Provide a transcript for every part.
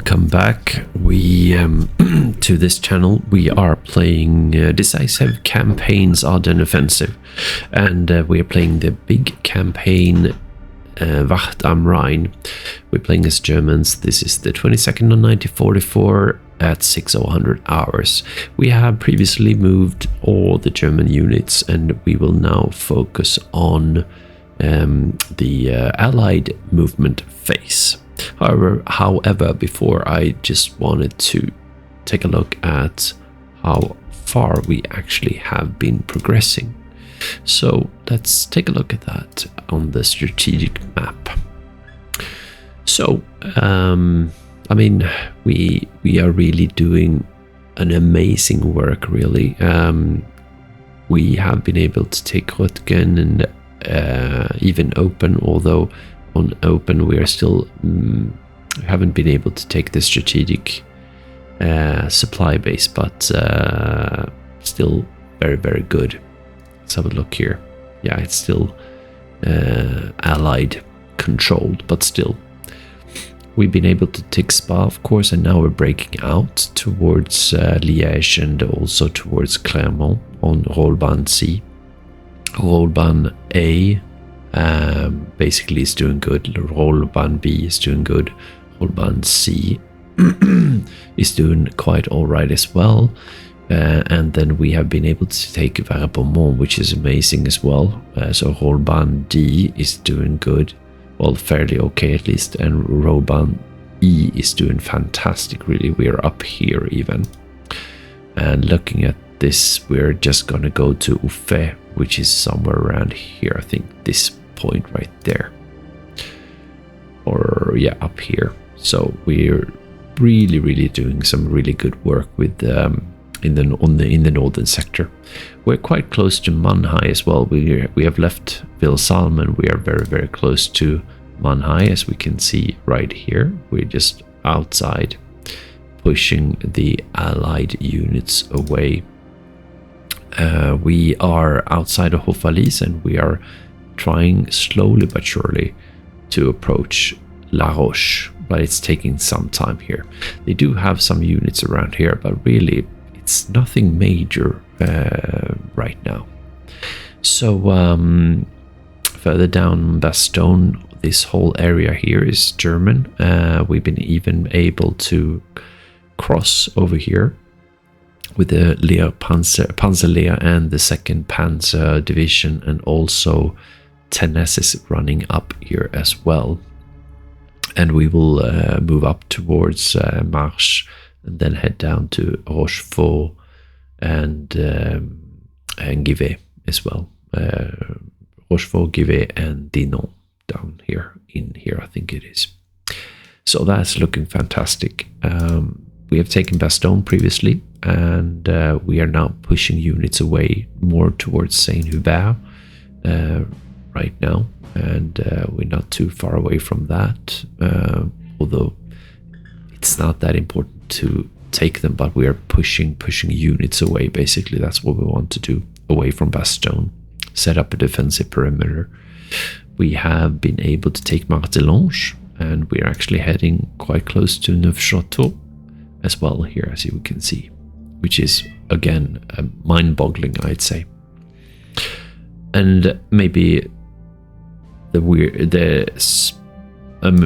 welcome back. We to this channel we are playing Decisive Campaigns Ardennes Offensive, and we are playing the big campaign Wacht am Rhein. We're playing as Germans. This is the 22nd of 1944 at 6:00 hours. We have previously moved all the German units, and we will now focus on the Allied movement phase. However, before, I just wanted to take a look at how far we actually have been progressing. So let's take a look at that on the strategic map. So, I mean, we are really doing an amazing work, really. We have been able to take Rhein and even Open, although on Open we are still haven't been able to take the strategic supply base, but still very good. Let's have a look here. Yeah, it's still Allied controlled, but still we've been able to take Spa, of course, and now we're breaking out towards Liège and also towards Clermont on Rolban C. Rolban A basically is doing good. Rolban B is doing good. Rolban C is doing quite alright as well. And then we have been able to take Beaumont, which is amazing as well. So Rolban D is doing good. Well, fairly okay at least. And Rolban E is doing fantastic, really. We're up here even. And looking at this, we're just gonna go to Uffé, which is somewhere around here. I think this point right there, or yeah, up here. So we're really doing some really good work with in the northern sector. We're quite close to Mannheim as well. We have left Vilsalm and we are very close to Mannheim, as we can see right here. We're just outside, pushing the Allied units away. We are outside of Hofalies, and we are trying slowly but surely to approach La Roche, but it's taking some time here. They do have some units around here, but really it's nothing major right now. So further down Bastogne, this whole area here is German. We've been even able to cross over here with the Lehr Panzerlehr and the 2nd Panzer Division, and also Tennes is running up here as well. And we will move up towards Marche and then head down to Rochefort and Givet as well. Rochefort, Givet and Dinan down here, in here I think it is. So that's looking fantastic. We have taken Bastogne previously, and we are now pushing units away more towards Saint-Hubert right now, and we're not too far away from that, although it's not that important to take them, but we are pushing units away. Basically, that's what we want to do, away from Bastogne, set up a defensive perimeter. We have been able to take Martelange, and we're actually heading quite close to Neufchâteau as well here, as you can see, which is again mind-boggling, I'd say. And maybe the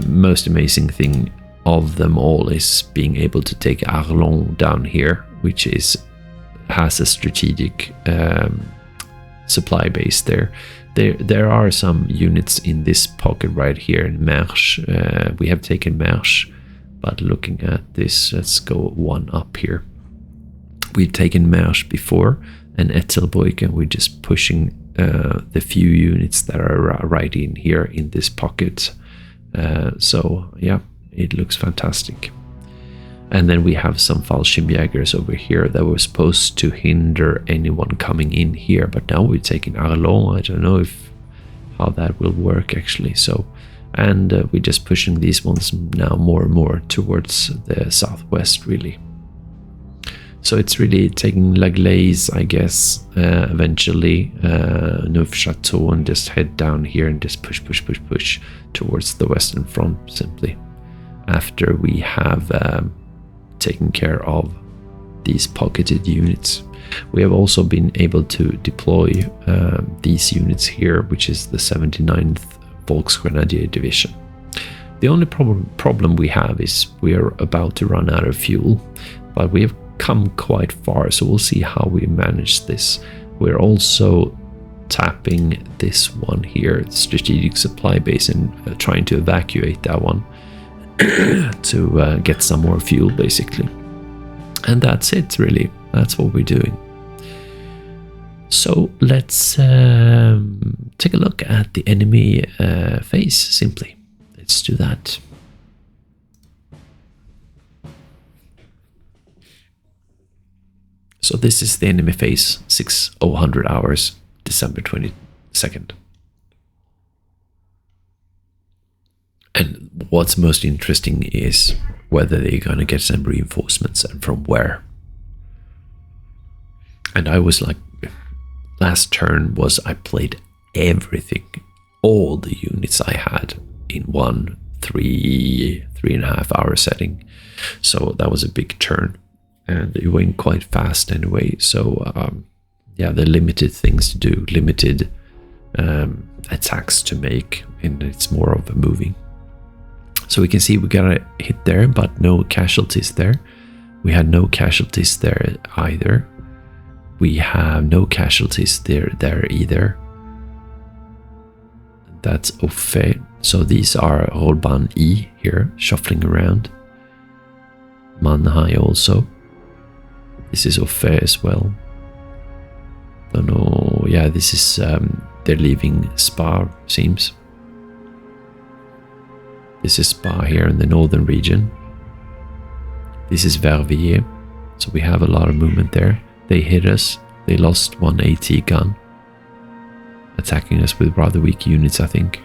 most amazing thing of them all is being able to take Arlon down here, which has a strategic supply base there. There are some units in this pocket right here in Mersch. We have taken Mersch, but looking at this, let's go one up here. We've taken Mersch before, and Etzelbruck, and we're just pushing the few units that are right in here in this pocket. So yeah, it looks fantastic. And then we have some Fallschirmjägers over here that were supposed to hinder anyone coming in here, but now we're taking Arlon. I don't know how that will work actually. So, and we're just pushing these ones now more and more towards the southwest, really. So it's really taking La Glaise, I guess, eventually, Neufchâteau, and just head down here and just push towards the western front simply. after we have taken care of these pocketed units. We have also been able to deploy these units here, which is the 79th Volksgrenadier Division. The only problem we have is we are about to run out of fuel, but we have come quite far, so we'll see how we manage this. We're also tapping this one here, strategic supply base, and trying to evacuate that one to get some more fuel, basically. And that's it, really. That's what we're doing. So let's take a look at the enemy phase, simply. Let's do that. So this is the enemy phase, 6:00 hours, December 22nd. And what's most interesting is whether they're going to get some reinforcements and from where. And I was like, last turn was I played everything, all the units I had in one 3.5 hour setting. So that was a big turn, and it went quite fast anyway. So yeah, the limited things to do, limited attacks to make, and it's more of a moving. So we can see we got a hit there, but no casualties there. We had no casualties there either. We have no casualties there either. That's Ofe. So these are Rolban E here, shuffling around. Manhai also. This is Ofe as well. Don't know. Yeah, this is they're leaving Spa, seems. This is Spa here in the northern region. This is Verviers. So we have a lot of movement there. They hit us. They lost one AT gun, attacking us with rather weak units, I think.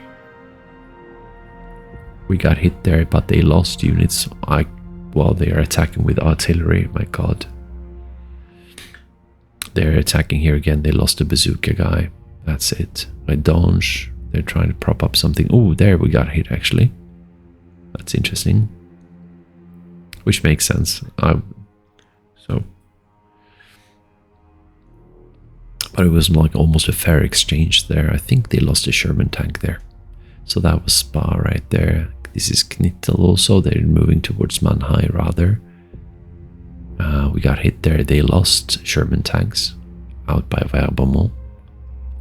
We got hit there, but they lost units while they are attacking with artillery. My god. They're attacking here again. They lost a bazooka guy. That's it. Ardennes. They're trying to prop up something. Oh, there we got hit actually. That's interesting. Which makes sense. But it was like almost a fair exchange there. I think they lost a Sherman tank there. So that was Spa right there. This is Knittel also. They're moving towards Manhai rather. We got hit there. They lost Sherman tanks out by Verbomont.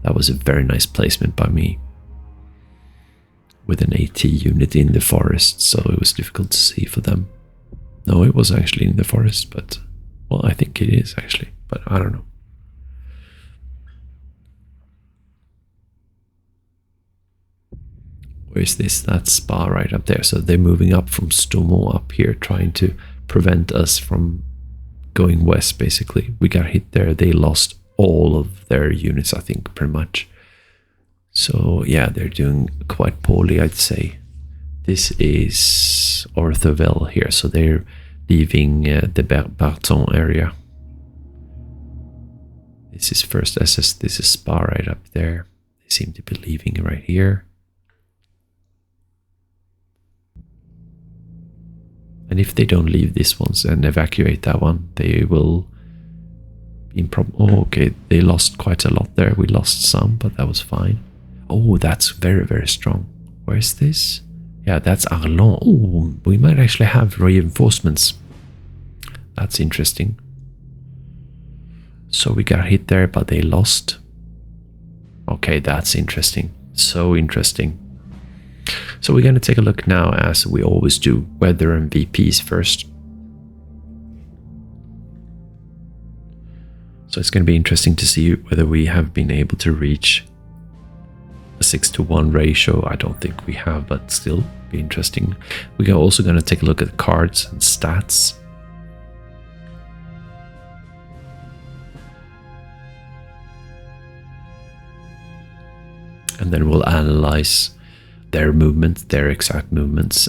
That was a very nice placement by me, with an AT unit in the forest, so it was difficult to see for them. No, it was actually in the forest, but well, I think it is actually, but I don't know. Where is this? That's Spa right up there. So they're moving up from Stomo up here, trying to prevent us from going west, basically. We got hit there. They lost all of their units, I think, pretty much. So yeah, they're doing quite poorly, I'd say. This is Orthovel here. So they're leaving the Barton area. This is first SS. This is Spa right up there. They seem to be leaving right here. And if they don't leave this one and evacuate that one, they will be in problem. Oh, okay, they lost quite a lot there. We lost some, but that was fine. Oh, that's very, very strong. Where's this? Yeah, that's Ardennes. Oh, we might actually have reinforcements. That's interesting. So we got hit there, but they lost. Okay, that's interesting. So interesting. So we're going to take a look now, as we always do, weather and VPs first. So it's going to be interesting to see whether we have been able to reach a 6-to-1 ratio. I don't think we have, but still be interesting. We're also going to take a look at cards and stats. And then we'll analyze their movements, their exact movements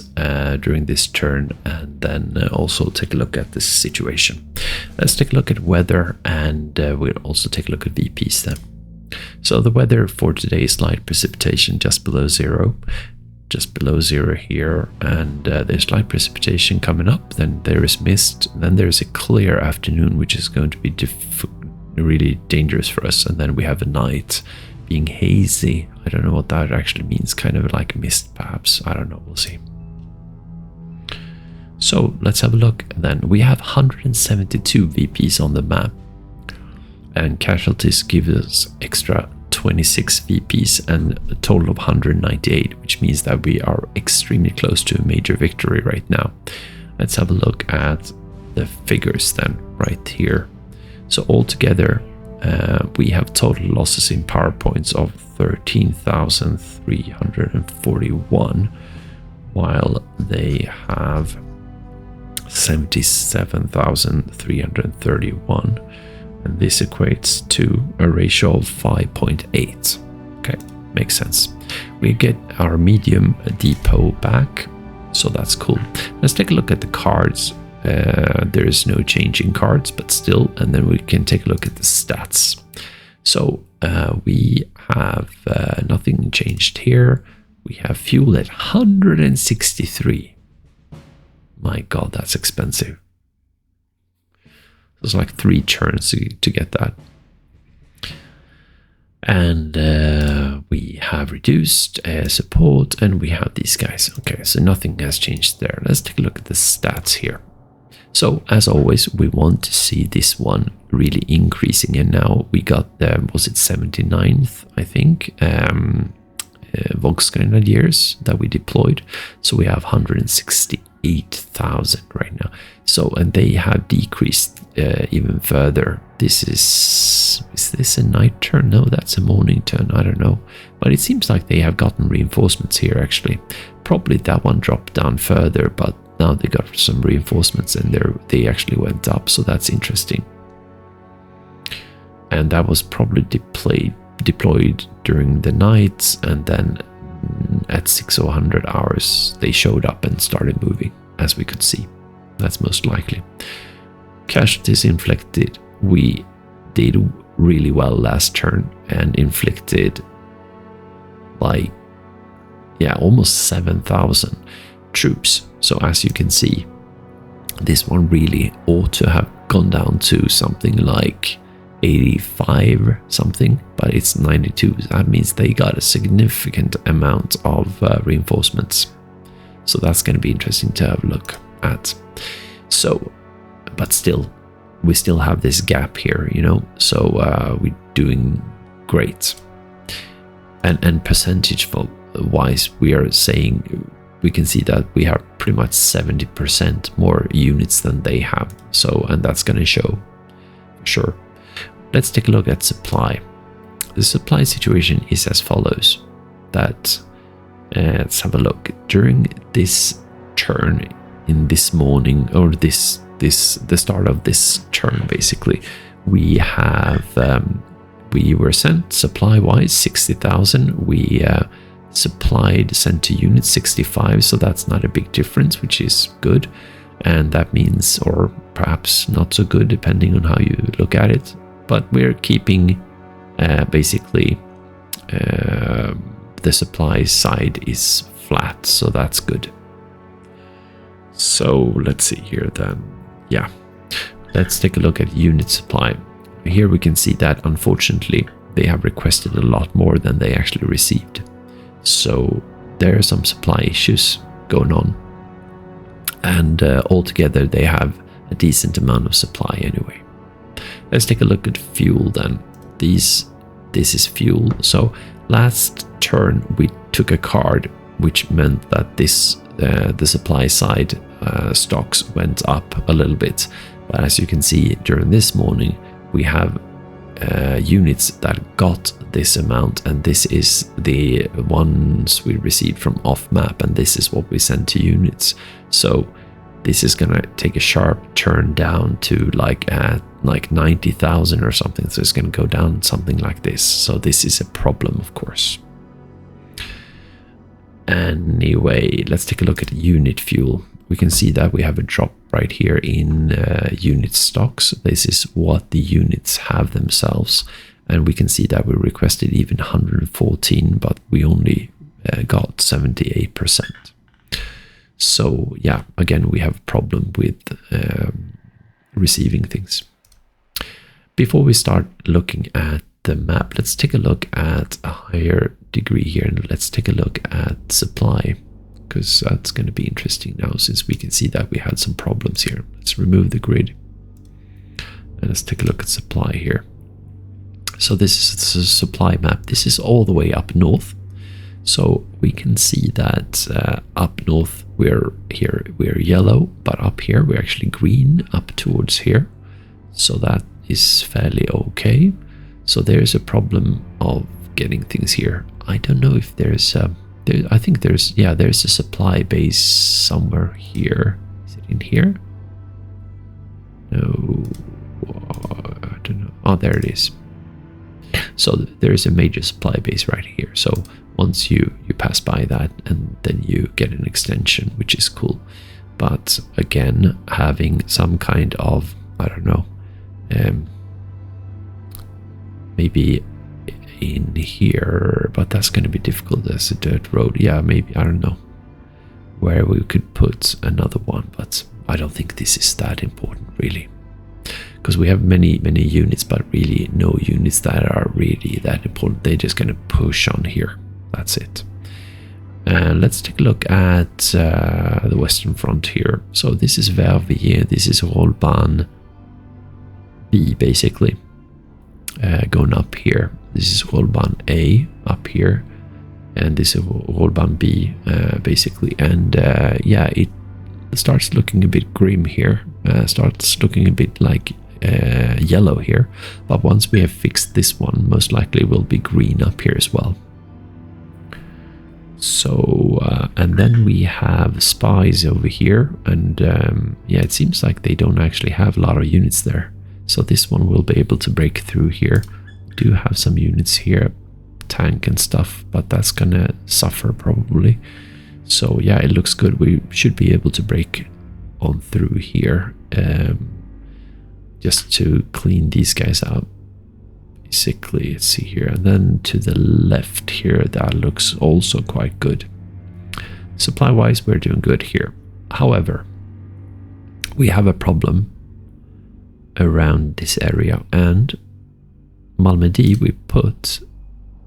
during this turn, and then also take a look at this situation. Let's take a look at weather, and we'll also take a look at VPs then. So the weather for today is light precipitation just below 0. just below 0 here, and there's light precipitation coming up, then there is mist, then there's a clear afternoon, which is going to be really dangerous for us, and then we have a night being hazy. I don't know what that actually means, kind of like mist perhaps, I don't know, we'll see. So let's have a look then. We have 172 VPs on the map, and casualties give us extra 26 VPs and a total of 198, which means that we are extremely close to a major victory right now. Let's have a look at the figures then right here. So altogether we have total losses in power points of 13,341, while they have 77,331. And this equates to a ratio of 5.8. Okay, makes sense. We get our medium depot back, so that's cool. Let's take a look at the cards. There is no change in cards, but still, and then we can take a look at the stats. So we have nothing changed here. We have fuel at 163. My God, that's expensive. It's like 3 turns to get that. And we have reduced support, and we have these guys. Okay, so nothing has changed there. Let's take a look at the stats here. So as always, we want to see this one really increasing, and now we got was it 79th, I think, Volksgrenadiers that we deployed. So we have 168,000 right now. So, and they have decreased even further. Is this a night turn? No, that's a morning turn. I don't know, but it seems like they have gotten reinforcements here actually. Probably that one dropped down further, but now they got some reinforcements and they actually went up, so that's interesting. And that was probably deployed during the night, and then at 600 hours they showed up and started moving, as we could see. That's most likely. Casualties inflicted, we did really well last turn and inflicted like, yeah, almost 7,000 troops. So as you can see, this one really ought to have gone down to something like 85 something, but it's 92. That means they got a significant amount of reinforcements. So that's going to be interesting to have a look at. So, but still, we still have this gap here, you know, so we're doing great. And percentage wise, we are saying, we can see that we have pretty much 70% more units than they have. So, and that's going to show for sure. Let's take a look at supply. The supply situation is as follows. That let's have a look. During this turn, in this morning, or the start of this turn, basically, we have we were sent supply-wise 60,000. We sent to units 65, so that's not a big difference, which is good. And that means, or perhaps not so good, depending on how you look at it. But we're keeping basically the supply side is flat, so that's good. So let's see here then. Yeah, let's take a look at unit supply. Here we can see that unfortunately they have requested a lot more than they actually received. So there are some supply issues going on, and altogether they have a decent amount of supply anyway. Let's take a look at fuel then. This is fuel. So last turn we took a card, which meant that this the supply side stocks went up a little bit. But as you can see, during this morning we have units that got this amount, and this is the ones we received from off map, and this is what we sent to units. So this is gonna take a sharp turn down to like 90,000 or something. So it's gonna go down something like this. So this is a problem, of course. Anyway, let's take a look at unit fuel. We can see that we have a drop right here in unit stocks. This is what the units have themselves, and we can see that we requested even 114, but we only got 78%. So yeah, again, we have a problem with receiving things. Before we start looking at the map, let's take a look at a higher degree here, and let's take a look at supply, because that's going to be interesting now, since we can see that we had some problems here. Let's remove the grid and let's take a look at supply here. So this is a supply map. This is all the way up north. So we can see that up north we're yellow, but up here we're actually green up towards here. So that is fairly okay. So there's a problem of getting things here. I don't know if there's I think there's a supply base somewhere here. Is it in here? No, I don't know. Oh, there it is. So there is a major supply base right here. So once you pass by that, and then you get an extension, which is cool. But again, having some kind of, I don't know, maybe in here, but that's going to be difficult as a dirt road. Yeah, maybe, I don't know where we could put another one, but I don't think this is that important really, because we have many units, but really no units that are really that important. They're just going to push on here. That's it. And let's take a look at the Western Front here. So this is Verviers, this is Rolban B basically, going up here. This is Rolban A up here, and this is Rolban B basically. And yeah, it starts looking a bit grim here, starts looking a bit like yellow here, but once we have fixed this one, most likely will be green up here as well. So and then we have spies over here, and yeah, it seems like they don't actually have a lot of units there. So this one will be able to break through here. We do have some units here, tank and stuff, but that's gonna suffer probably. So yeah, it looks good. We should be able to break on through here, just to clean these guys out. Basically, let's see here, and then to the left here, that looks also quite good. Supply wise, we're doing good here. However, we have a problem around this area, and Malmedy, we put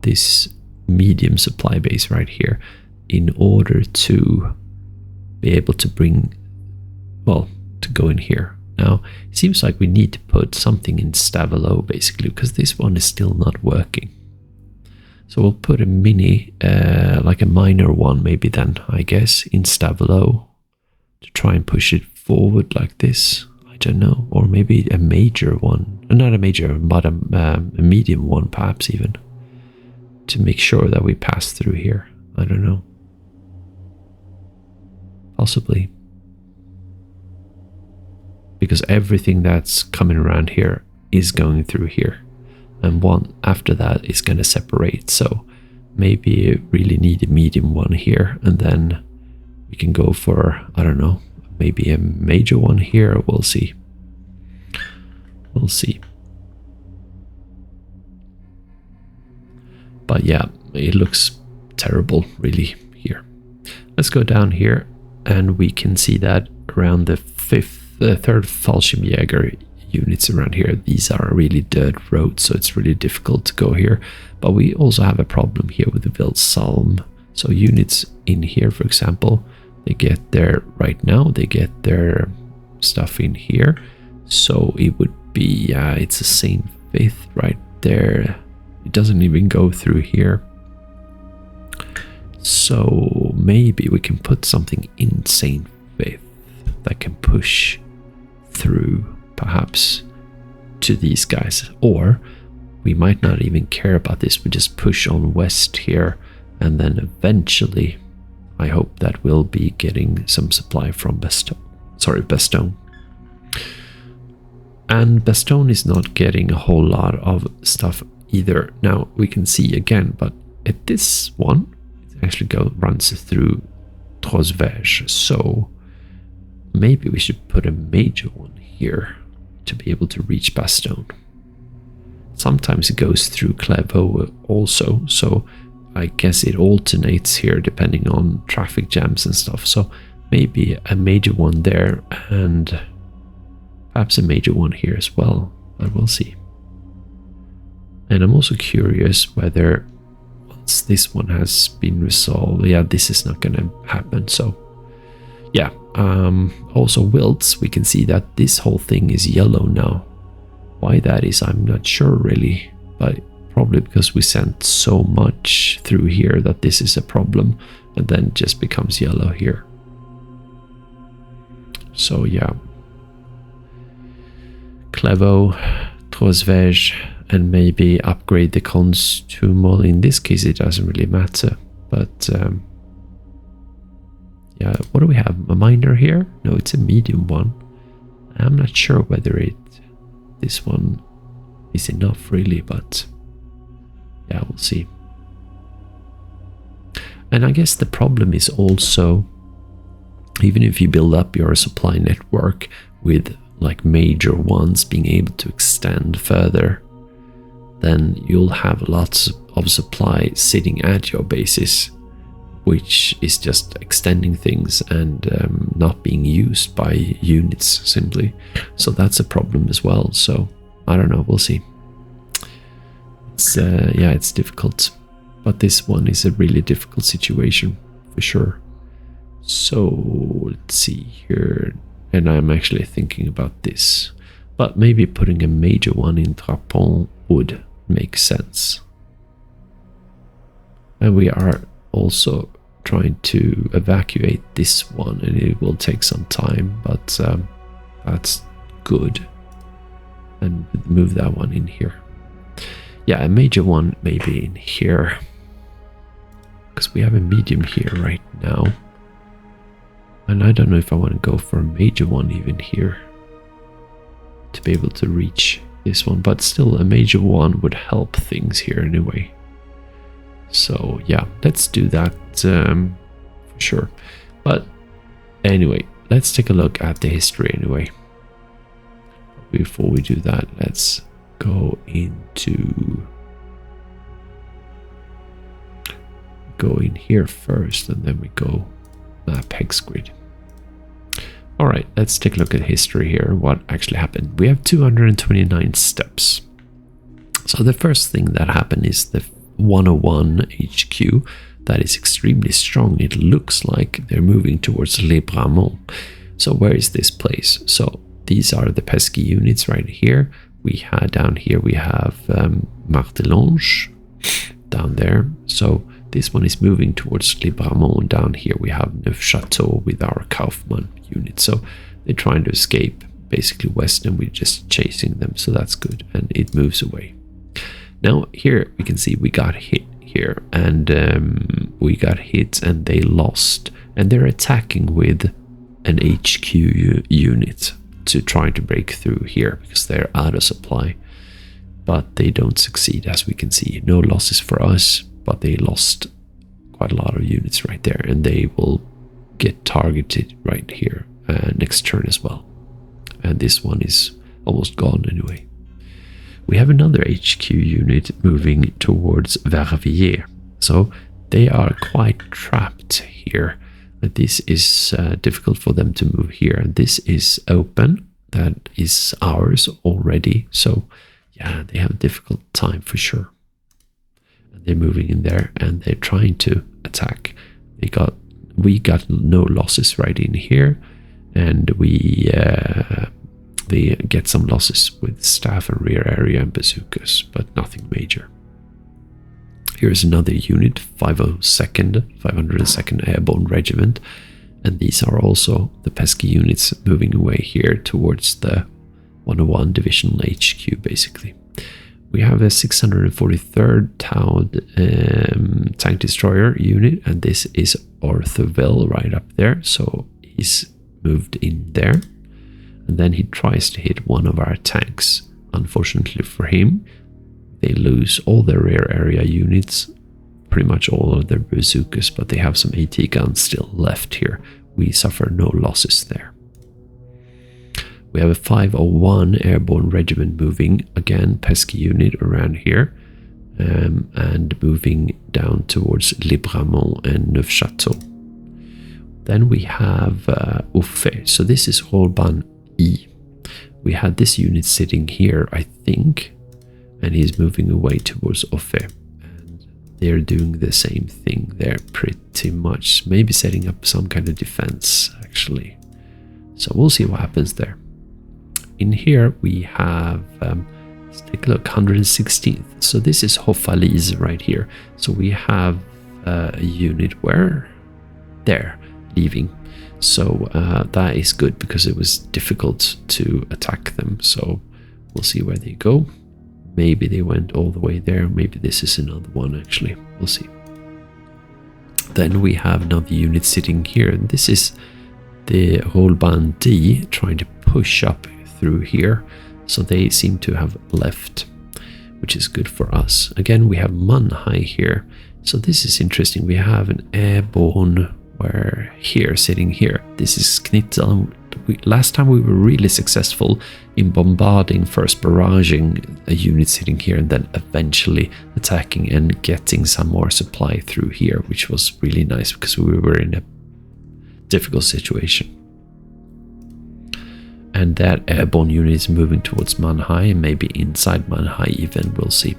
this medium supply base right here in order to be able to bring, well, to go in here. Now, it seems like we need to put something in Stavelot, basically, because this one is still not working. So we'll put a mini, like a minor one, maybe then, I guess, in Stavelot to try and push it forward like this. I don't know. Or maybe a major one. Not a major, but a medium one, perhaps even. To make sure that we pass through here. I don't know. Possibly. Because everything that's coming around here is going through here, and one after that is going to separate. So maybe you really need a medium one here, and then we can go for, I don't know, maybe a major one here. We'll see. We'll see. But yeah, it looks terrible really here. Let's go down here, and we can see that around the third Fallschirmjäger units around here, these are really dirt roads, so it's really difficult to go here. But we also have a problem here with the Wildsalm. So units in here, for example, they get their, right now, they get their stuff in here. So it would be, it's the same fifth right there. It doesn't even go through here. So maybe we can put something in Saint Faith that can push through, perhaps, to these guys. Or we might not even care about this. We just push on west here, and then eventually I hope that we'll be getting some supply from Bastogne. And Bastogne is not getting a whole lot of stuff either. Now we can see again, but at this one it actually runs through Trosverge, so maybe we should put a major one here to be able to reach Bastogne. Sometimes it goes through Clairvaux also, so I guess it alternates here depending on traffic jams and stuff. So maybe a major one there and perhaps a major one here as well, but we'll see. And I'm also curious whether once this one has been resolved, yeah, this is not gonna happen. So yeah, also wilts, we can see that this whole thing is yellow now. Why that is, I'm not sure really, but probably because we sent so much through here that this is a problem, and then just becomes yellow here. So yeah, Clevo, Trosvej, and maybe upgrade the consumal. In this case it doesn't really matter, but yeah, what do we have? A minor here? No, it's a medium one. I'm not sure whether this one is enough really, but yeah, we'll see. And I guess the problem is also, even if you build up your supply network with like major ones being able to extend further, then you'll have lots of supply sitting at your bases, which is just extending things and not being used by units simply. So that's a problem as well. So I don't know, we'll see. It's yeah, it's difficult, but this one is a really difficult situation for sure. So let's see here, and I'm actually thinking about this, but maybe putting a major one in Trapon would make sense. And we are also trying to evacuate this one, and it will take some time, but that's good. And move that one in here. Yeah, a major one maybe in here, because we have a medium here right now, and I don't know if I want to go for a major one even here to be able to reach this one, but still a major one would help things here anyway. So yeah, let's do that for sure. But anyway, let's take a look at the history anyway. Before we do that, let's go in here first, and then we go map hex grid. All right, let's take a look at history here, what actually happened. We have 229 steps. So the first thing that happened is the 101 HQ that is extremely strong. It looks like they're moving towards Les Bramont. So where is this place? So these are the pesky units right here. We had down here, we have Martelange down there. So this one is moving towards Les Bramont. Down here we have Neufchâteau with our Kaufmann unit. So they're trying to escape basically west, and we're just chasing them. So that's good, and it moves away. Now here we can see we got hit here, and we got hit and they lost, and they're attacking with an HQ unit to try to break through here because they're out of supply, but they don't succeed. As we can see, no losses for us, but they lost quite a lot of units right there, and they will get targeted right here next turn as well. And this one is almost gone anyway. We have another HQ unit moving towards Verviers, so they are quite trapped here. This is difficult for them to move here. This is open, that is ours already, so yeah, they have a difficult time for sure. And they're moving in there, and they're trying to attack. We got no losses right in here, and they get some losses with staff and rear area and bazookas, but nothing major. Here's another unit, 502nd Airborne Regiment, and these are also the pesky units moving away here towards the 101 Divisional HQ basically. We have a 643rd Tank Destroyer unit, and this is Ortheville right up there, so he's moved in there. And then he tries to hit one of our tanks. Unfortunately for him, they lose all their rear area units, pretty much all of their bazookas, but they have some AT guns still left here. We suffer no losses there. We have a 501 Airborne Regiment moving, again, pesky unit around here. and moving down towards Libramont and Neufchâteau. Then we have Uffé. So this is Holban E. We had this unit sitting here, I think, and he's moving away towards Uffé. And they're doing the same thing there pretty much. Maybe setting up some kind of defense, actually. So we'll see what happens there. In here we have, let's take a look, 116th. So this is Hofalise right here. So we have a unit where? There. Leaving. So that is good because it was difficult to attack them. So we'll see where they go. Maybe they went all the way there. Maybe this is another one actually. We'll see. Then we have another unit sitting here. And this is the Holban D trying to push up through here. So they seem to have left, which is good for us. Again, we have Mannheim here. So this is interesting. We have an airborne where here, sitting here, this is Knittel. Last time we were really successful in bombarding, first barraging a unit sitting here and then eventually attacking and getting some more supply through here, which was really nice because we were in a difficult situation. And that airborne unit is moving towards Mannheim, maybe inside Mannheim even, we'll see.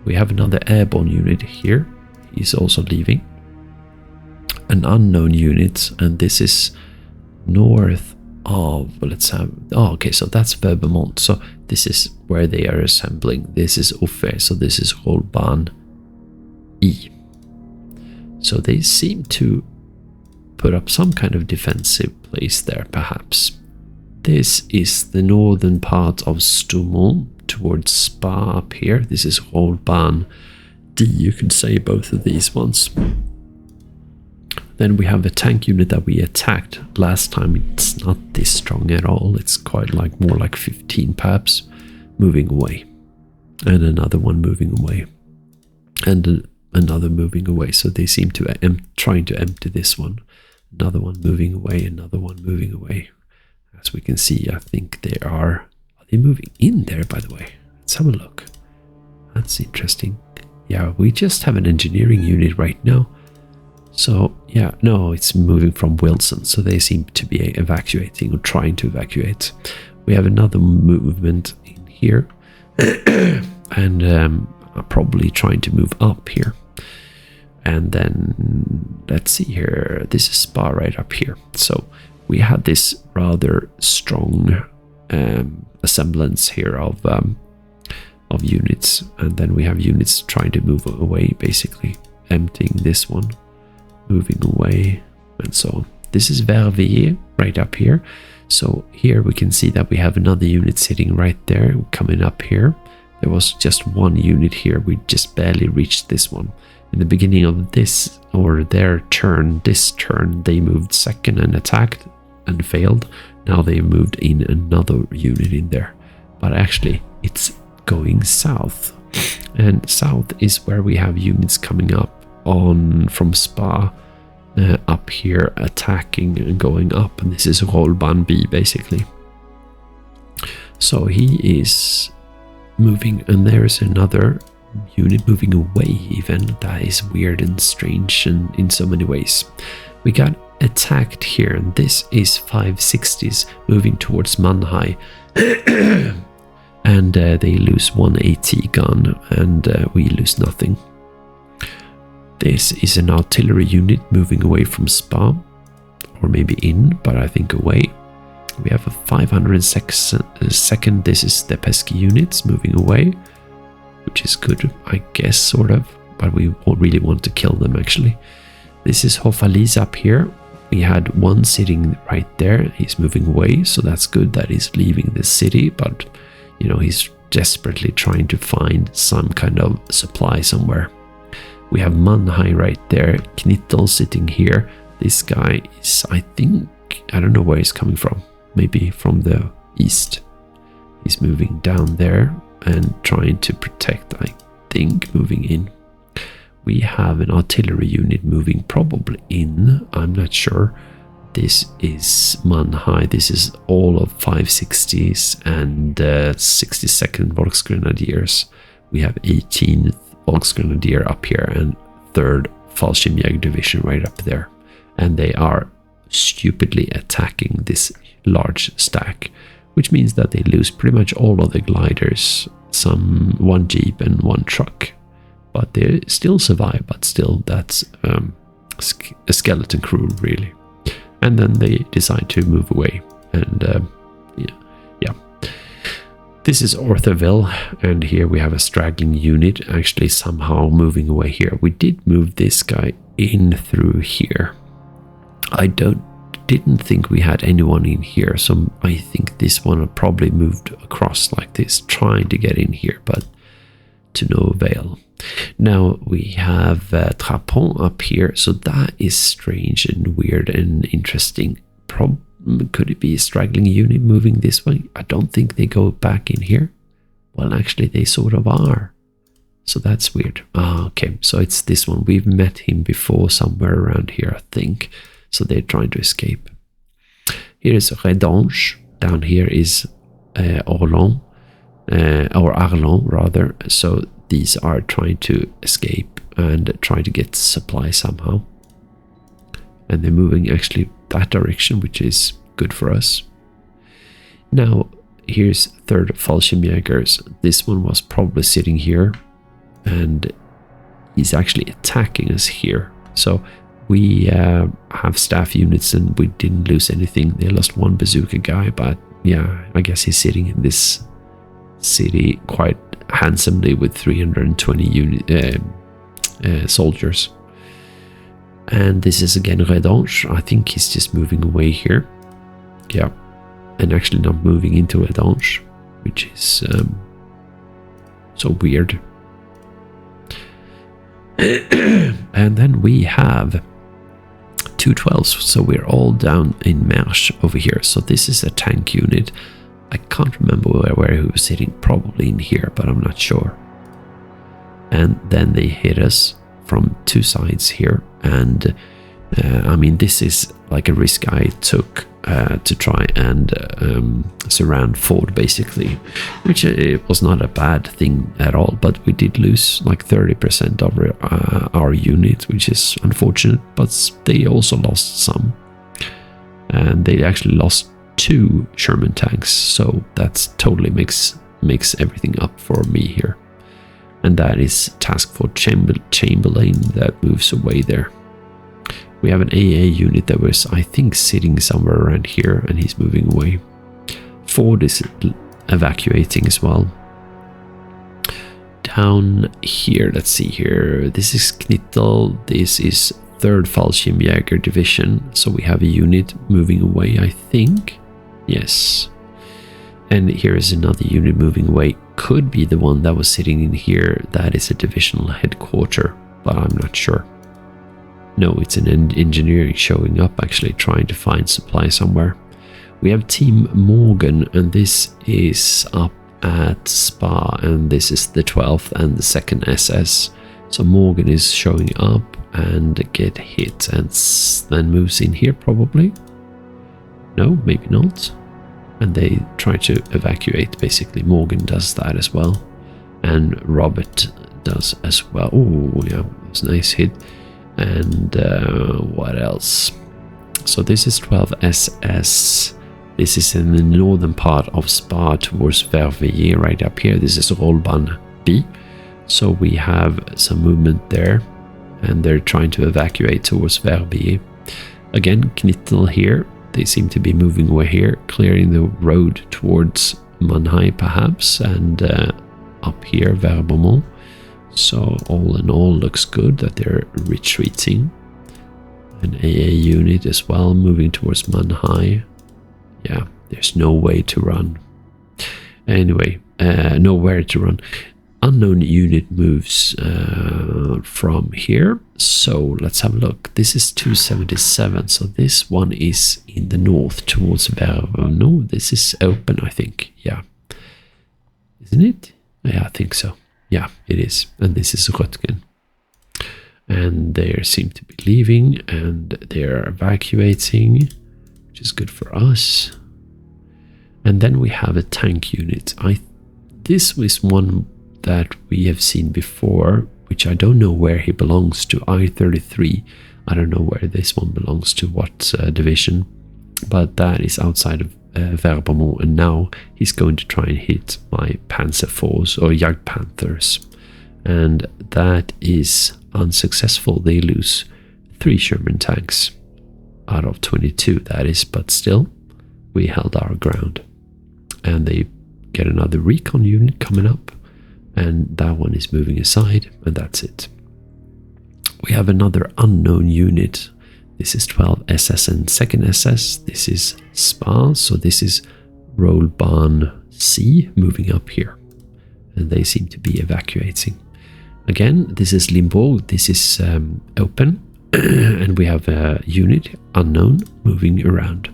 We have another airborne unit here. He's also leaving. An unknown unit, and this is north of, let's have, oh, okay, so that's Verbermont. So this is where they are assembling. This is Uffé, so this is Holban E. So they seem to put up some kind of defensive place there, perhaps. This is the northern part of Stoumont towards Spa up here. This is Holban D, you can say both of these ones. Then we have a tank unit that we attacked last time. It's not this strong at all. It's quite like more like 15 perhaps, moving away. And another one moving away. And another moving away. So they seem to trying to empty this one. Another one moving away, another one moving away. As we can see, I think they are they moving in there, by the way? Let's have a look. That's interesting. Yeah, we just have an engineering unit right now. So, yeah, no, it's moving from Wilson. So they seem to be evacuating or trying to evacuate. We have another movement in here. And probably trying to move up here. And then, let's see here. This is Spa right up here. So we had this rather strong assemblance here of units. And then we have units trying to move away, basically. Emptying this one. Moving away and so on. This is Verviers right up here. So here we can see that we have another unit sitting right there coming up here. There was just one unit here. We just barely reached this one. In the beginning of this or their turn, this turn, they moved second and attacked and failed. Now they moved in another unit in there. But actually it's going south. And south is where we have units coming up on from Spa up here attacking and going up, and this is Holban B basically. So he is moving, and there's another unit moving away even. That is weird and strange and in so many ways. We got attacked here, and this is 560s moving towards Mannheim. And they lose one AT gun and we lose nothing. This is an artillery unit moving away from Spa, or maybe in, but I think away. We have a 502nd. This is the pesky units moving away, which is good, I guess, sort of, but we really want to kill them actually. This is Hofalise up here. We had one sitting right there. He's moving away, so that's good that he's leaving the city, but you know, he's desperately trying to find some kind of supply somewhere. We have Mannheim right there, Knittel sitting here. This guy is, I think, I don't know where he's coming from. Maybe from the east. He's moving down there and trying to protect, I think, moving in. We have an artillery unit moving probably in, I'm not sure. This is Mannheim. This is all of 560s and 62nd Volksgrenadiers we have 18th Volksgrenadier up here and 3rd Fallschirmjäger Division right up there. And they are stupidly attacking this large stack, which means that they lose pretty much all of the gliders, one jeep and one truck. But they still survive, but still that's a skeleton crew really. And then they decide to move away. And yeah. This is Ortherville, and here we have a straggling unit actually somehow moving away here. We did move this guy in through here. I didn't think we had anyone in here, so I think this one probably moved across like this, trying to get in here, but to no avail. Now we have Trapon up here, so that is strange and weird and interesting. Could it be a straggling unit moving this way? I don't think they go back in here. Well, actually they sort of are. So that's weird. Okay, so it's this one. We've met him before somewhere around here, I think. So they're trying to escape. Here is Redange. Down here is Orlon, or Arlon rather. So these are trying to escape and trying to get supply somehow. And they're moving actually that direction, which is good for us. Now, here's 3rd Fallschirmjägers. This one was probably sitting here, and he's actually attacking us here. So we have staff units and we didn't lose anything. They lost one bazooka guy, but yeah, I guess he's sitting in this city quite handsomely with 320 soldiers. And this is again Redange. I think he's just moving away here. Yeah, and actually not moving into Redange, which is so weird. And then we have 212s, so we're all down in Mersch over here. So this is a tank unit. I can't remember where he was sitting, probably in here, but I'm not sure. And then they hit us from two sides here, and I mean, this is like a risk I took to try and surround Ford basically, which it was not a bad thing at all, but we did lose like 30% of our unit, which is unfortunate, but they also lost some, and they actually lost 2 Sherman tanks, so that's totally makes everything up for me here. And that is Task Force Chamberlain that moves away there. We have an AA unit that was, I think, sitting somewhere around here, and he's moving away. Ford is evacuating as well. Down here, let's see here. This is Knittel. This is 3rd Fallschirmjäger Division. So we have a unit moving away, I think. Yes. And here is another unit moving away. Could be the one that was sitting in here. That is a divisional headquarter, but I'm not sure. No, it's an engineering showing up, actually trying to find supply somewhere. We have Team Morgan, and this is up at Spa, and this is the 12th and the 2nd SS. So Morgan is showing up and get hit and then moves in here probably. No, maybe not. And they try to evacuate. Basically, Morgan does that as well, and Robert does as well. Oh, yeah, it was a nice hit. And what else? So this is 12 SS. This is in the northern part of Spa towards Verviers, right up here. This is Rollbahn B. So we have some movement there, and they're trying to evacuate towards Verviers. Again, Knittel here. They seem to be moving away here, clearing the road towards Mannheim perhaps, and up here Verbomont. So all in all, looks good that they're retreating. An AA unit as well moving towards Mannheim. Yeah, there's no way to run. Anyway, nowhere to run. Unknown unit moves from here. So let's have a look. This is 277. So this one is in the north towards Verviers. No, this is open, I think. Yeah. Isn't it? Yeah, I think so. Yeah, it is. And this is Röttgen. And they seem to be leaving, and they're evacuating, which is good for us. And then we have a tank unit. This was one that we have seen before, which I don't know where he belongs to, I-33. I don't know where this one belongs to, what division, but that is outside of Verbermont, and now he's going to try and hit my Panzer IVs or Jagdpanthers, and that is unsuccessful. They lose 3 Sherman tanks out of 22, that is, but still we held our ground. And they get another recon unit coming up, and that one is moving aside, and that's it. We have another unknown unit. This is 12 SS and 2nd SS. This is Spa, so this is Rollbahn C moving up here, and they seem to be evacuating. Again, this is Limbourg. This is open, and we have a unit unknown moving around,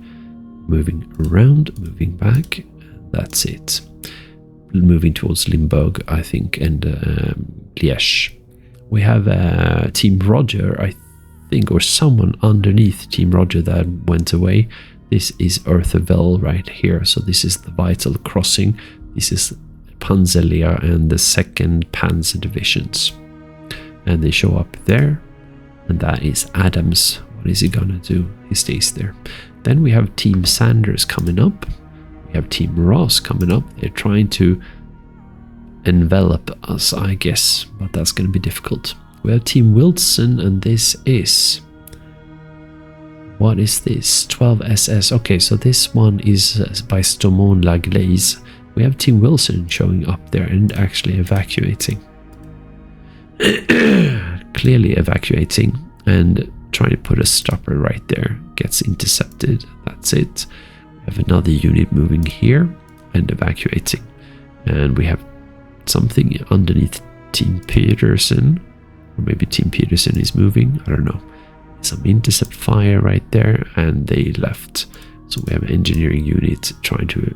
moving back. That's it. Moving towards Limburg, I think, and Liège. We have Team Roger, I think, or someone underneath Team Roger that went away. This is Eartherville right here. So this is the vital crossing. This is Panzelia and the 2nd Panzer divisions. And they show up there. And that is Adams. What is he gonna do? He stays there. Then we have Team Sanders coming up. We have Team Ross coming up. They're trying to envelop us, I guess, but that's going to be difficult. We have Team Wilson, and this is... what is this? 12 SS. Okay, so this one is by Stormont-la-Glaise. We have Team Wilson showing up there and actually evacuating. Clearly evacuating and trying to put a stopper right there. Gets intercepted. That's it. We have another unit moving here and evacuating. And we have something underneath Team Peterson. Or maybe Team Peterson is moving. I don't know. Some intercept fire right there, and they left. So we have an engineering unit trying to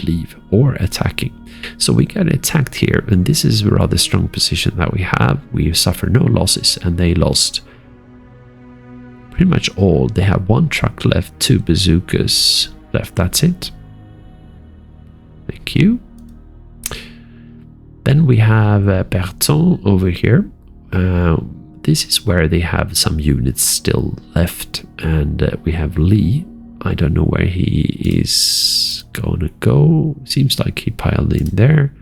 leave or attacking. So we get attacked here, and this is a rather strong position that we have. We suffer no losses, and they lost pretty much all. They have 1 truck left, 2 bazookas left. That's it. Thank you. Then we have Berton over here. This is where they have some units still left, and we have Lee. I don't know where he is gonna go. Seems like he piled in there.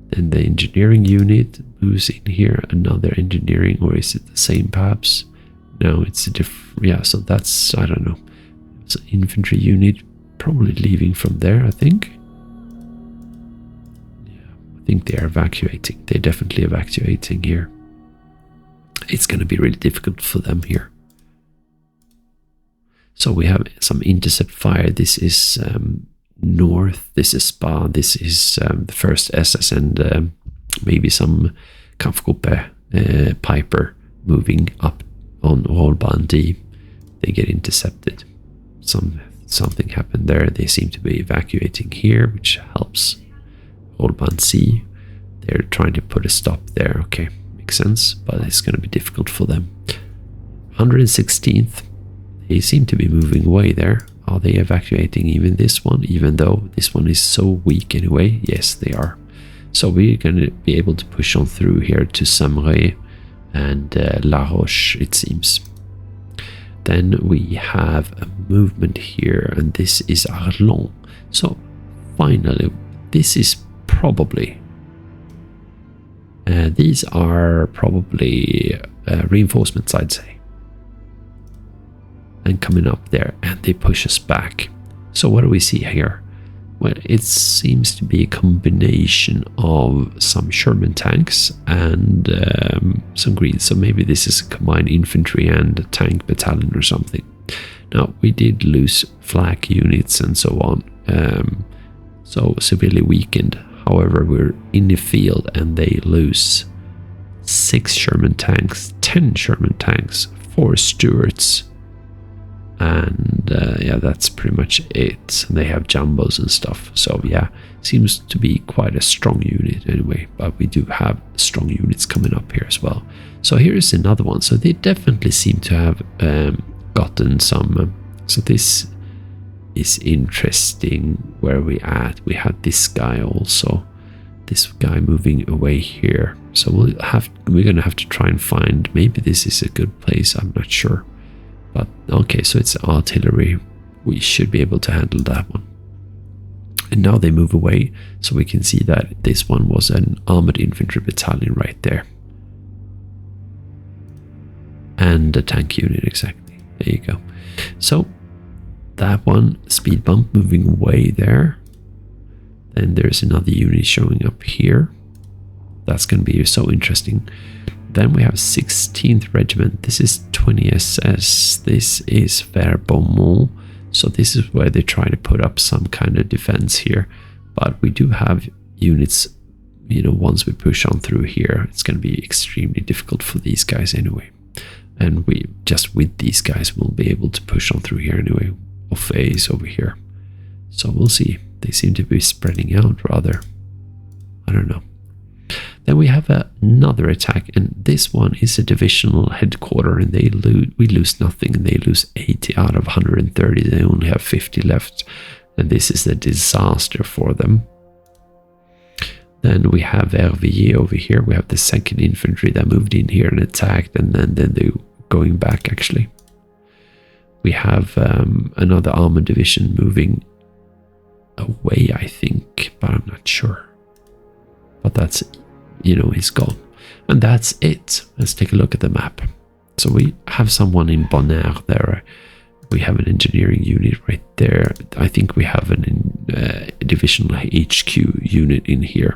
Then the engineering unit moves in here. Another engineering, or is it the same perhaps? No, it's a different. Yeah, so that's, I don't know. It's an infantry unit, probably leaving from there, I think. I think they are evacuating. They're definitely evacuating here. It's going to be really difficult for them here. So we have some intercept fire. This is north. This is Spa. This is the 1st SS and maybe some Kampfgruppe Piper moving up on Rollbahn D. They get intercepted. Something happened there. They seem to be evacuating here, which helps. Rollbahn C. They're trying to put a stop there. Okay, makes sense, but it's going to be difficult for them. 116th. They seem to be moving away there. Are they evacuating even this one, even though this one is so weak anyway? Yes, they are. So we're going to be able to push on through here to Samray and La Roche, it seems. Then we have a movement here, and this is Ardennes. So finally, this is probably... these are probably reinforcements, I'd say. And coming up there, and they push us back. So what do we see here? Well, it seems to be a combination of some Sherman tanks and some Greens. So maybe this is a combined infantry and tank battalion or something. Now, we did lose flak units and so on. So severely weakened. However, we're in the field and they lose 6 Sherman tanks, 10 Sherman tanks, 4 Stuarts. And yeah, that's pretty much it. And they have jumbos and stuff. So yeah, seems to be quite a strong unit anyway. But we do have strong units coming up here as well. So here is another one. So they definitely seem to have gotten some. So this is interesting where we at. We had this guy also. this guy moving away here. So we're gonna have to try and find, maybe this is a good place, I'm not sure. But okay, so it's artillery. We should be able to handle that one. And now they move away, so we can see that this one was an armored infantry battalion right there. And a tank unit, exactly. There you go. So that one, speed bump moving away there. Then there's another unit showing up here. That's going to be so interesting. Then we have 16th Regiment. This is 20 SS. This is Verbeaumont. So this is where they try to put up some kind of defense here. But we do have units, you know, once we push on through here, it's going to be extremely difficult for these guys anyway. And we just with these guys will be able to push on through here anyway. Off phase over here. So we'll see. They seem to be spreading out rather. I don't know. Then we have another attack, and this one is a divisional headquarter, and we lose nothing, and they lose 80 out of 130. They only have 50 left, and this is a disaster for them. Then we have Verviers over here. We have the 2nd Infantry that moved in here and attacked, and then they're going back actually. We have another armored division moving away, I think, but I'm not sure. But that's, you know, he's gone. And that's it. Let's take a look at the map. So we have someone in Bonheur there. We have an engineering unit right there. I think we have a divisional HQ unit in here.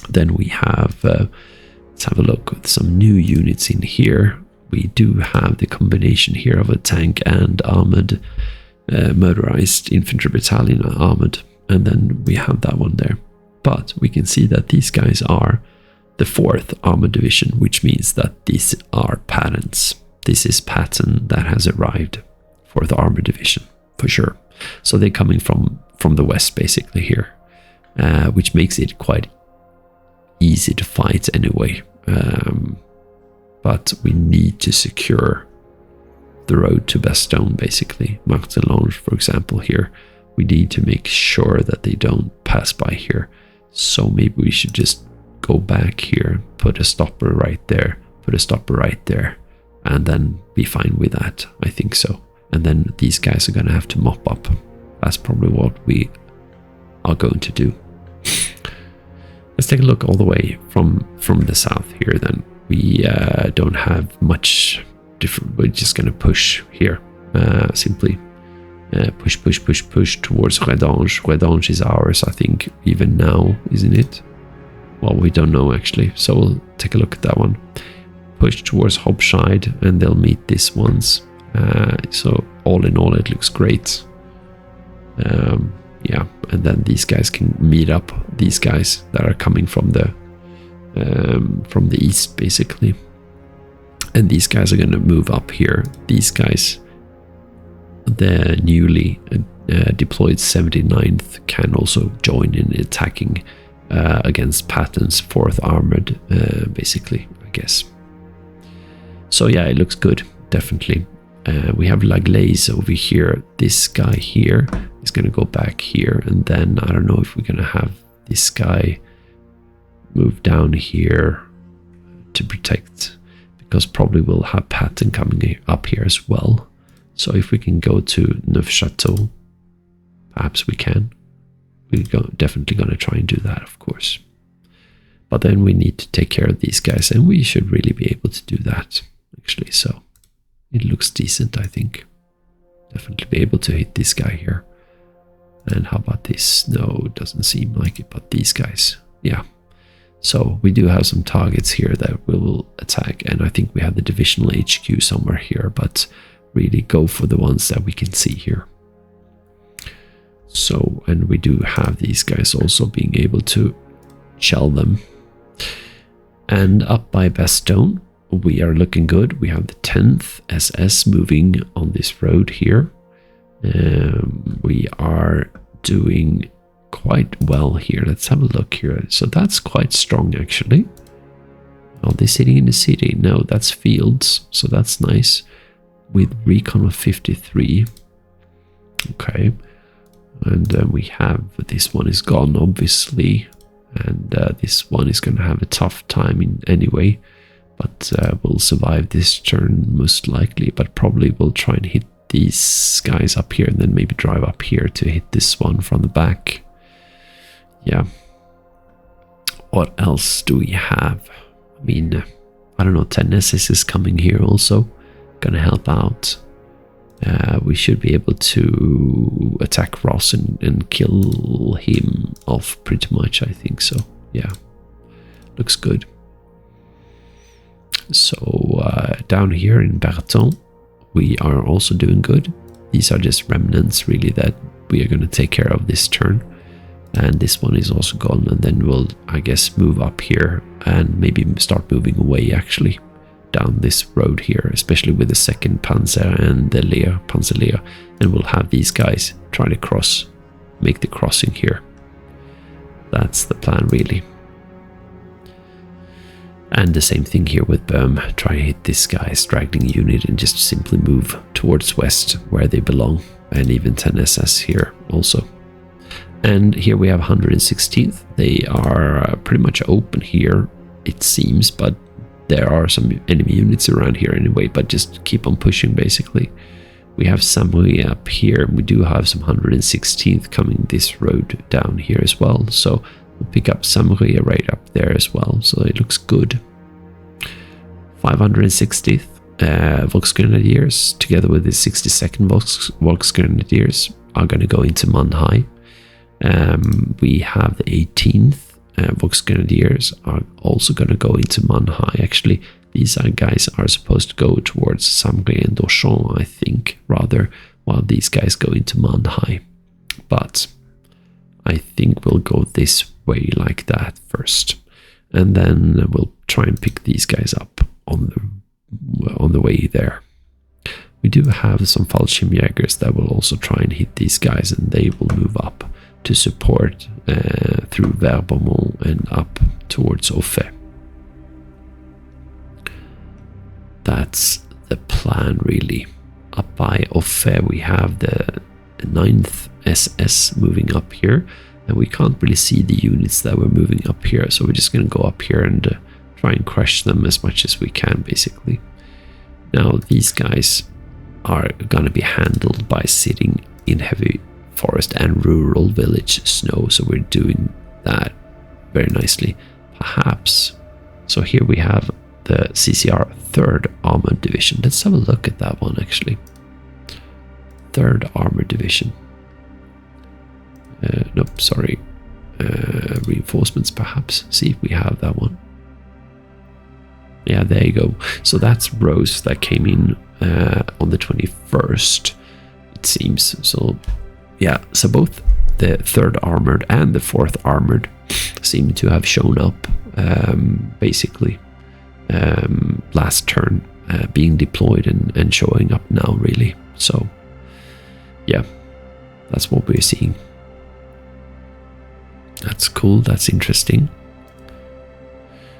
Then we have, let's have a look at some new units in here. We do have the combination here of a tank and armored motorized infantry battalion armored, and then we have that one there. But we can see that these guys are the 4th armored division, which means that these are patents. This is Patton that has arrived, 4th armored division for sure. So they're coming from the west basically here, which makes it quite easy to fight anyway. But we need to secure the road to Bastogne basically. Martelange, for example, here. We need to make sure that they don't pass by here. So maybe we should just go back here, put a stopper right there, put a stopper right there, and then be fine with that. I think so. And then these guys are going to have to mop up. That's probably what we are going to do. Let's take a look all the way from the south here then. We don't have much different. We're just going to push here. Simply push towards Redange. Redange is ours, I think, even now, isn't it? Well, we don't know actually. So we'll take a look at that one. Push towards Hopscheid, and they'll meet these ones. So all in all, it looks great. Yeah, and then these guys can meet up. These guys that are coming from the east, basically. And these guys are going to move up here. These guys, the newly deployed 79th, can also join in attacking against Patton's 4th armored, basically, I guess. So yeah, it looks good, definitely. We have Laglaise over here. This guy here is going to go back here, and then I don't know if we're going to have this guy move down here to protect, because probably we'll have Patton coming up here as well. So if we can go to Neufchâteau, perhaps we can. We're definitely going to try and do that, of course. But then we need to take care of these guys, and we should really be able to do that, actually. So it looks decent, I think. Definitely be able to hit this guy here. And how about this? No, it doesn't seem like it, but these guys, yeah. So we do have some targets here that we will attack, and I think we have the divisional HQ somewhere here, but really go for the ones that we can see here. So, and we do have these guys also being able to shell them. And up by Bastogne, we are looking good. We have the 10th SS moving on this road here. We are doing quite well here. Let's have a look here. So that's quite strong, actually. Are they sitting in the city? No, that's fields. So that's nice. With recon of 53. Okay. And then we have, this one is gone, obviously. and this one is going to have a tough time in anyway, but will survive this turn most likely, but probably will try and hit these guys up here and then maybe drive up here to hit this one from the back. Yeah. What else do we have? I mean, I don't know, Tennessee is coming here also, gonna help out. We should be able to attack Ross and kill him off pretty much, I think so. Yeah, looks good. So down here in Berton, we are also doing good. These are just remnants really that we are going to take care of this turn. And this one is also gone, and then we'll, I guess, move up here and maybe start moving away actually down this road here, especially with the 2nd Panzer and the Panzer Lehr, and we'll have these guys trying to make the crossing here. That's the plan really. And the same thing here with Böhm, try to hit this guy's straggling unit and just simply move towards west where they belong, and even 10 SS here also. And here we have 116th. They are pretty much open here, it seems, but there are some enemy units around here anyway, but just keep on pushing basically. We have Samui up here, and we do have some 116th coming this road down here as well, so we'll pick up Samui right up there as well, so it looks good. 560th Volksgrenadiers together with the 62nd Volksgrenadiers are going to go into Mannheim. We have the 18th Volksgrenadiers are also going to go into Mannheim. Actually, these guys are supposed to go towards Samri and Auchan, I think, rather, while these guys go into Mannheim. But I think we'll go this way like that first, and then we'll try and pick these guys up on the way there. We do have some Fallschirmjägers that will also try and hit these guys, and they will move up to support through Verbomont and up towards Offe. That's the plan really. Up by Offe we have the 9th SS moving up here, and we can't really see the units that were moving up here, so we're just going to go up here and try and crush them as much as we can basically. Now these guys are going to be handled by sitting in heavy forest and rural village snow, so we're doing that very nicely. Perhaps, so here we have the CCR 3rd Armored Division. Let's have a look at that one actually. 3rd Armored Division. Nope, sorry. Reinforcements perhaps. See if we have that one. Yeah, there you go. So that's Rose that came in on the 21st, it seems. So yeah, so both the 3rd Armored and the 4th Armored seem to have shown up basically last turn, being deployed and showing up now really. So yeah, that's what we're seeing. That's cool, that's interesting.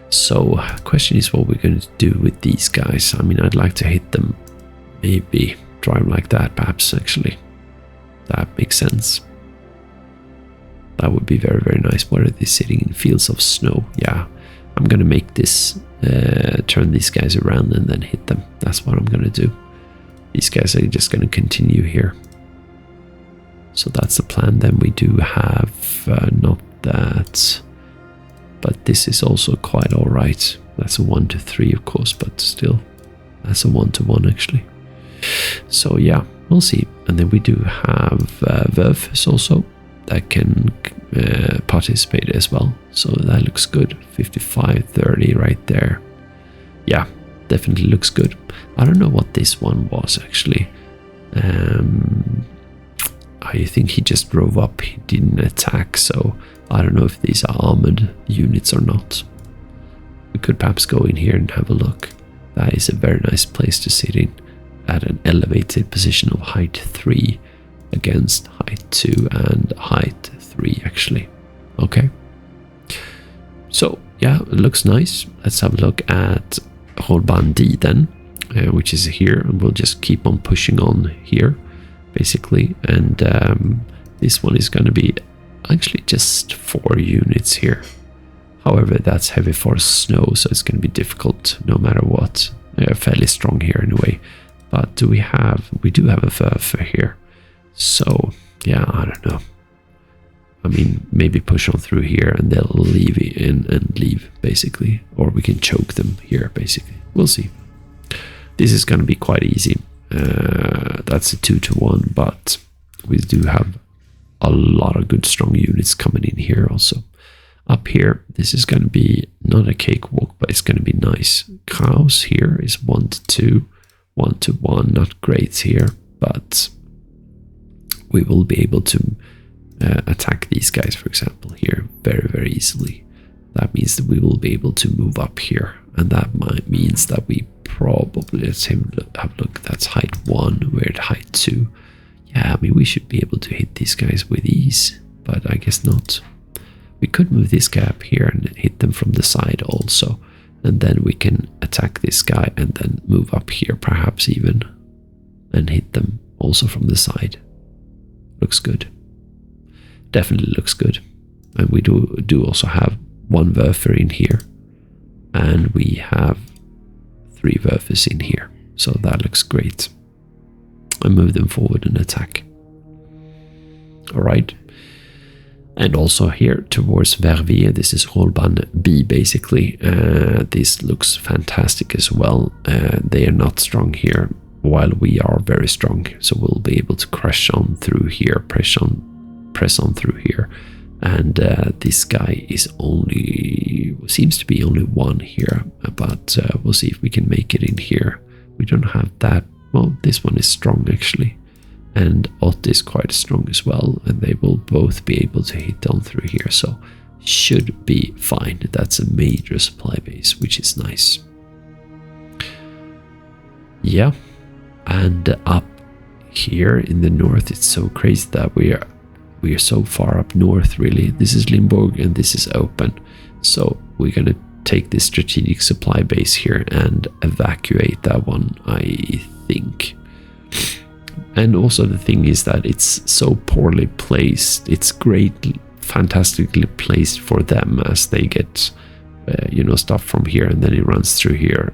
So question is what we're going to do with these guys. I mean, I'd like to hit them, maybe drive like that perhaps actually. That makes sense. That would be very, very nice. What are they sitting in? Fields of snow. Yeah, I'm going to make this, turn these guys around and then hit them. That's what I'm going to do. These guys are just going to continue here. So that's the plan. Then we do have, not that, but this is also quite all right. That's a 1 to 3, of course, but still, that's a 1 to 1 actually. So yeah, we'll see. And then we do have Verfs also that can participate as well. So that looks good. 55-30 right there. Yeah, definitely looks good. I don't know what this one was actually. I think he just drove up. He didn't attack, so I don't know if these are armored units or not. We could perhaps go in here and have a look. That is a very nice place to sit in, at an elevated position of height 3 against height 2 and height 3 actually. Okay, so yeah, it looks nice. Let's have a look at Rolbandi then, which is here, and we'll just keep on pushing on here basically. And this one is going to be actually just 4 units here. However, that's heavy force snow, so it's going to be difficult no matter what. They're fairly strong here anyway. But do we have... We do have a Werfer here. So, yeah, I don't know. I mean, maybe push on through here and they'll leave in and leave, basically. Or we can choke them here, basically. We'll see. This is going to be quite easy. That's a 2-1, but we do have a lot of good strong units coming in here also. Up here, this is going to be not a cakewalk, but it's going to be nice. Kraus here is 1-2, 1-1, not great here, but we will be able to attack these guys, for example, here very, very easily. That means that we will be able to move up here, and that means that we probably, let's have a look, that's height 1, we're at height 2. Yeah, I mean, we should be able to hit these guys with ease, but I guess not. We could move this guy up here and hit them from the side also, and then we can attack this guy and then move up here perhaps even, and hit them also from the side. Looks good. Definitely looks good. And we do also have 1 Werfer in here, and we have 3 Werfers in here, so that looks great. And move them forward and attack. Alright. And also here towards Verviers, this is Rolban B basically. This looks fantastic as well. They are not strong here, while we are very strong. So we'll be able to crash on through here, press on through here. And this guy is seems to be only 1 here, but we'll see if we can make it in here. We don't have that. Well, this one is strong actually. And Ott is quite strong as well, and they will both be able to hit on through here, so should be fine. That's a major supply base, which is nice. Yeah, and up here in the north, it's so crazy that we are so far up north, really. This is Limburg and this is open, so we're gonna take this strategic supply base here and evacuate that one, I think. And also the thing is that it's so poorly placed. It's great, fantastically placed for them as they get, you know, stuff from here and then it runs through here.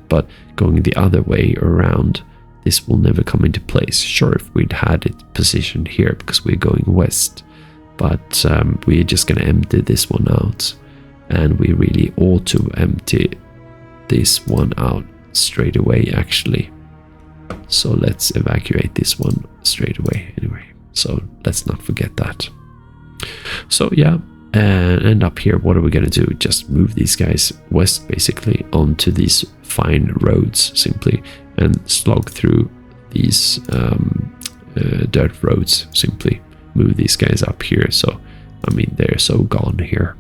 But going the other way around, this will never come into place. Sure, if we'd had it positioned here because we're going west, but we're just going to empty this one out, and we really ought to empty this one out straight away, actually. So let's evacuate this one straight away anyway. So let's not forget that. So yeah, and up here, what are we going to do? Just move these guys west basically onto these fine roads simply, and slog through these dirt roads simply. Move these guys up here. So, I mean, they're so gone here.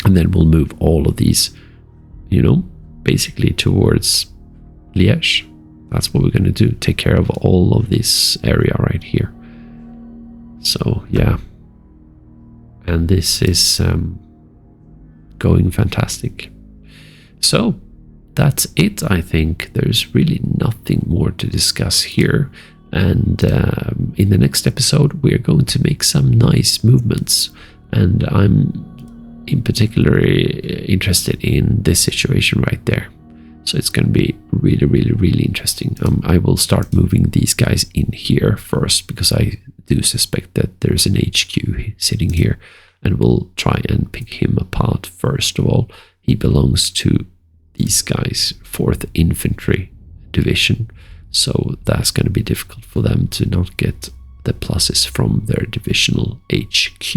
And then we'll move all of these, you know, basically towards Liège. That's what we're going to do, take care of all of this area right here. So yeah, and this is going fantastic. So that's it, I think. There's really nothing more to discuss here, and in the next episode we're going to make some nice movements, and I'm in particular interested in this situation right there. So it's going to be really, really, really interesting. I will start moving these guys in here first, because I do suspect that there's an HQ sitting here, and we'll try and pick him apart first of all. He belongs to these guys, 4th Infantry Division, so that's going to be difficult for them to not get the pluses from their divisional HQ.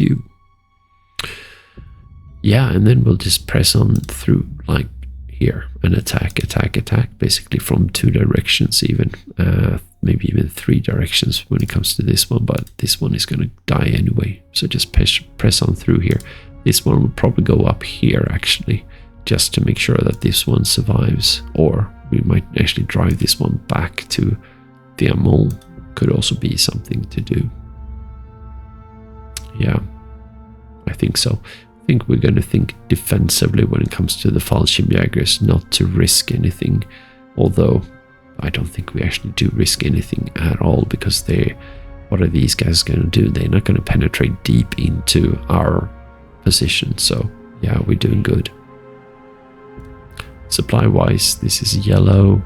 Yeah, and then we'll just press on through like here and attack, basically from 2 directions, even maybe even 3 directions when it comes to this one, but this one is going to die anyway, so just press on through here. This one will probably go up here actually, just to make sure that this one survives, or we might actually drive this one back to the Amont. Could also be something to do. Yeah, I think so. I think we're going to think defensively when it comes to the Fallschirmjägers, not to risk anything, although I don't think we actually do risk anything at all, because what are these guys going to do? They're not going to penetrate deep into our position, so Yeah, we're doing good. Supply-wise, this is yellow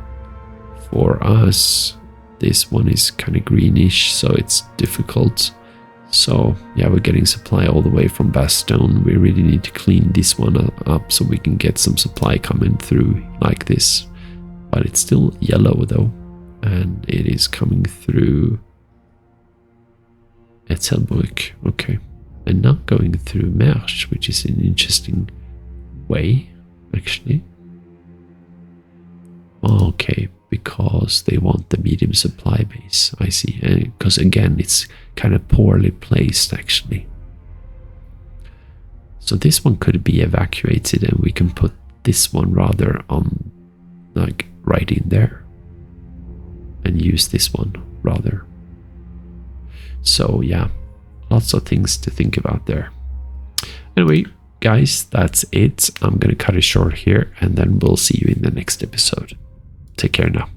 for us. This one is kind of greenish, so it's difficult. So yeah, we're getting supply all the way from Bastogne. We really need to clean this one up so we can get some supply coming through like this. But it's still yellow though, and it is coming through Etzelbruck. Okay, and not going through Mersch, which is an interesting way actually. Okay, because they want the medium supply base. I see. Because again, it's kind of poorly placed actually. So this one could be evacuated, and we can put this one rather on, like right in there, and use this one rather. So yeah, lots of things to think about there. Anyway, guys, that's it. I'm gonna cut it short here, and then we'll see you in the next episode. Take care now.